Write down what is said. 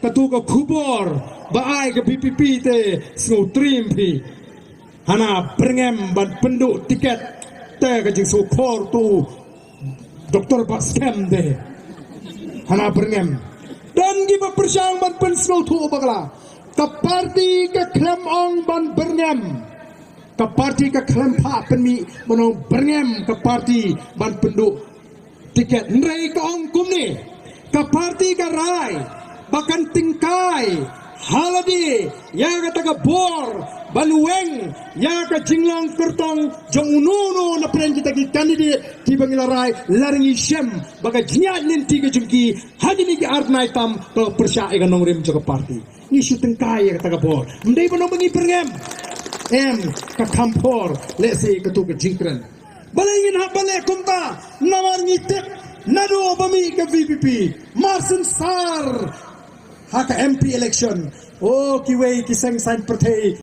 katu ka kubor baai ke BPP te SNGEW trim pi hana berngem ban penduk tiket te ke jing sokor tu doktor bak scam de hana berngem dan giba persyang ban pen SNGEW THUH BAKLA ke parti ke klem ong ban berngem ke parti ke klem pa penmi menong berngem ke parti ban penduk tiket HYNREI ke ong kum ni ke parti ke rai bahkan tingkai haladi ya kata ke bor balueng ya ke jinglong kyrtong jong ununo na pren kita ki kandidat ti bangilarai laringi syem baga jinyat ninti ke jengki haji ni ke arnai tam ke persya ikan nongrim ke parti ni su tingkai ya kata ke bor mendai panong bengi perngem ke kampor lesi ke tu ke jingkren balengin hak balik kumta nawar ngitek nado bami ke VPP marsen sar hak MP election oh kiwei kiseng sain pertei